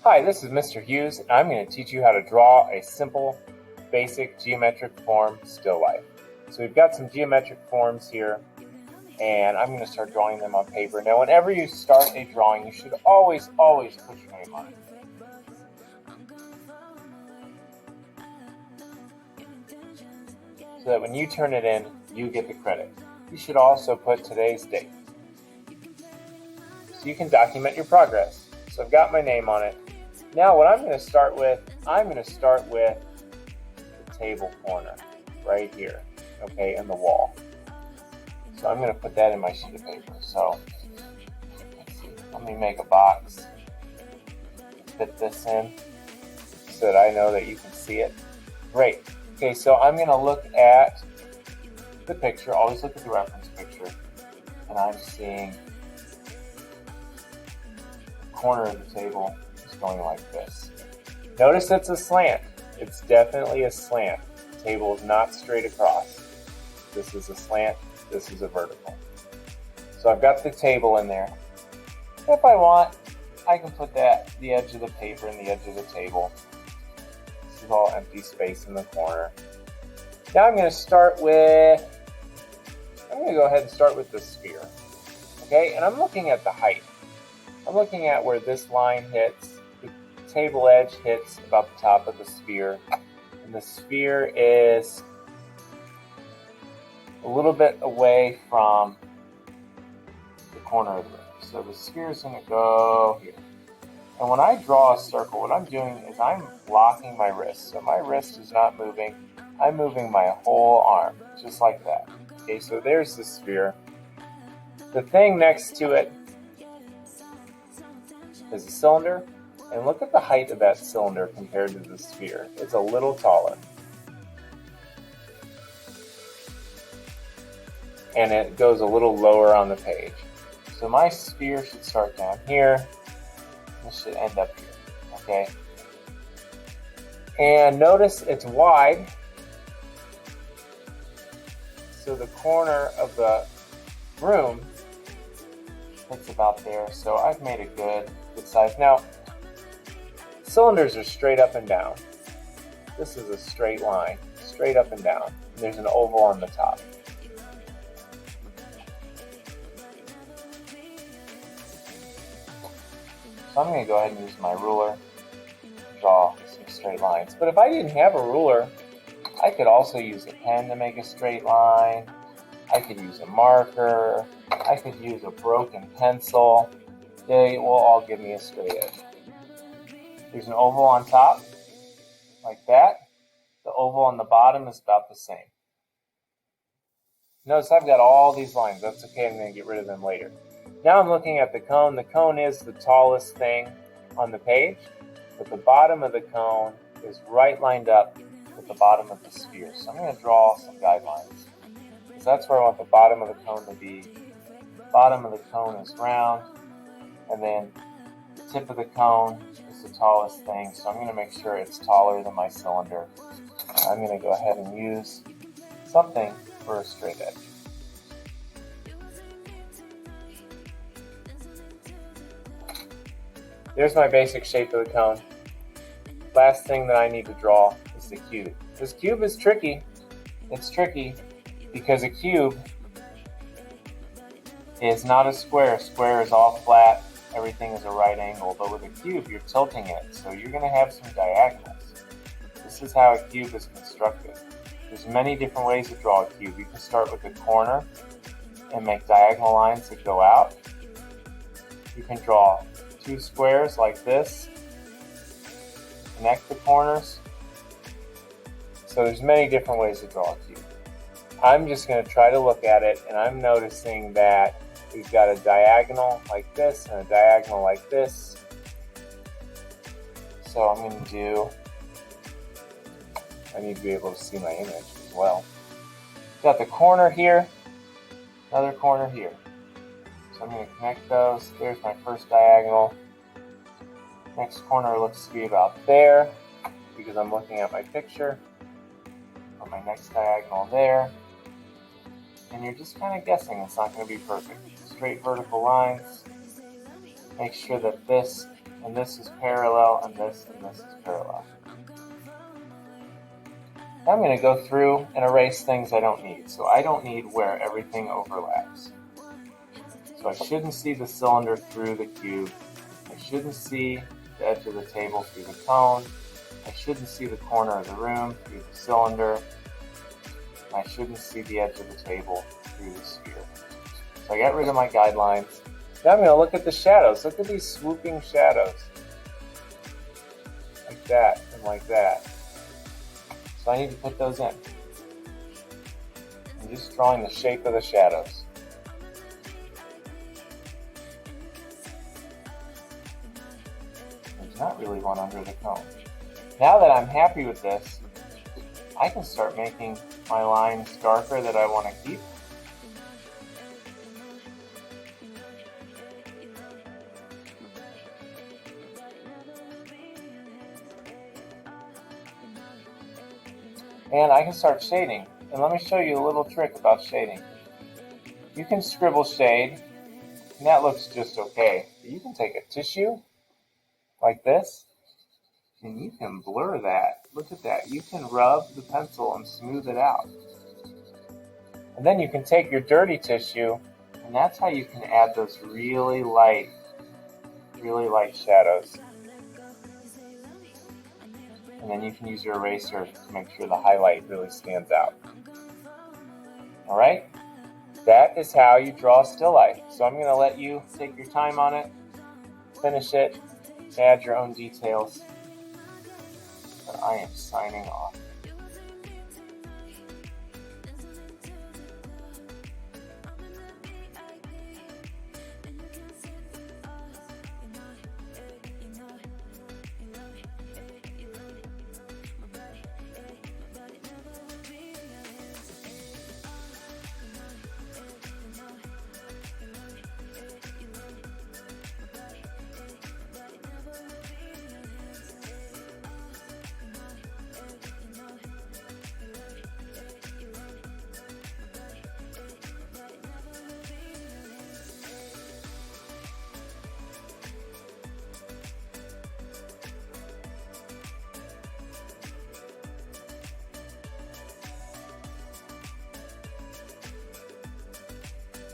Hi, this is Mr. Hughes, and I'm going to teach you how to draw a simple, basic geometric form still life. So we've got some geometric forms here, and I'm going to start drawing them on paper. Now, whenever you start a drawing, you should always put your name on it. So that when you turn it in, you get the credit. You should also put today's date, so you can document your progress. So I've got my name on it. Now what I'm going to start with, the table corner right here, okay, in the wall. So I'm going to put that in my sheet of paper. So let's see, let me make a box, fit this in so that I know that you can see it. Great. Okay, so I'm going to look at the picture, always look at the reference picture, and I'm seeing the corner of the table is going like this. Notice it's a slant. It's definitely a slant. The table is not straight across. This is a slant, this is a vertical. So I've got the table in there. If I want, I can put the edge of the paper and the edge of the table. This is all empty space in the corner. Now I'm going to go ahead and start with the sphere. Okay, and I'm looking at the height. I'm looking at where this line hits, the table edge hits about the top of the sphere, and the sphere is a little bit away from the corner of the room. So the sphere is going to go here. And when I draw a circle, what I'm doing is I'm locking my wrist. So my wrist is not moving. I'm moving my whole arm, just like that. Okay, so there's the sphere. The thing next to it is a cylinder. And look at the height of that cylinder compared to the sphere. It's a little taller. And it goes a little lower on the page. So my sphere should start down here. This should end up here, okay? And notice it's wide. So the corner of the room hits about there. So I've made a good size. Now, cylinders are straight up and down. This is a straight line, straight up and down. And there's an oval on the top. So I'm going to go ahead and use my ruler to draw some straight lines. But if I didn't have a ruler, I could also use a pen to make a straight line. I could use a marker. I could use a broken pencil. They will all give me a straight edge. There's an oval on top, like that. The oval on the bottom is about the same. Notice I've got all these lines. That's okay, I'm going to get rid of them later. Now I'm looking at the cone. The cone is the tallest thing on the page, but the bottom of the cone is right lined up with the bottom of the sphere. So I'm going to draw some guidelines, because that's where I want the bottom of the cone to be. The bottom of the cone is round, and then the tip of the cone is the tallest thing, so I'm going to make sure it's taller than my cylinder. I'm going to go ahead and use something for a straight edge. There's my basic shape of the cone. Last thing that I need to draw is the cube. This cube is tricky. It's tricky because a cube is not a square. A square is all flat. Everything is a right angle. But with a cube, you're tilting it, so you're going to have some diagonals. This is how a cube is constructed. There's many different ways to draw a cube. You can start with the corner and make diagonal lines that go out. You can draw two squares like this, connect the corners. So there's many different ways to draw a cube. I'm just going to try to look at it, and I'm noticing that we've got a diagonal like this and a diagonal like this. So I'm going to do, I need to be able to see my image as well. Got the corner here, another corner here. So I'm going to connect those. There's my first diagonal. Next corner looks to be about there because I'm looking at my picture. Put my next diagonal there. And you're just kind of guessing. It's not going to be perfect. Straight vertical lines. Make sure that this and this is parallel, and this is parallel. Now I'm going to go through and erase things I don't need. So I don't need where everything overlaps. So I shouldn't see the cylinder through the cube. I shouldn't see the edge of the table through the cone. I shouldn't see the corner of the room through the cylinder. I shouldn't see the edge of the table through the sphere. So I got rid of my guidelines. Now I'm going to look at the shadows. Look at these swooping shadows. Like that and like that. So I need to put those in. I'm just drawing the shape of the shadows. There's not really one under the cone. Now that I'm happy with this, I can start making my lines darker that I want to keep. And I can start shading. And let me show you a little trick about shading. You can scribble shade, and that looks just okay. But you can take a tissue, like this, and you can blur that. Look at that. You can rub the pencil and smooth it out. And then you can take your dirty tissue, and that's how you can add those really light shadows. And then you can use your eraser to make sure the highlight really stands out. Alright? That is how you draw still life. So I'm going to let you take your time on it, finish it, add your own details. But I am signing off.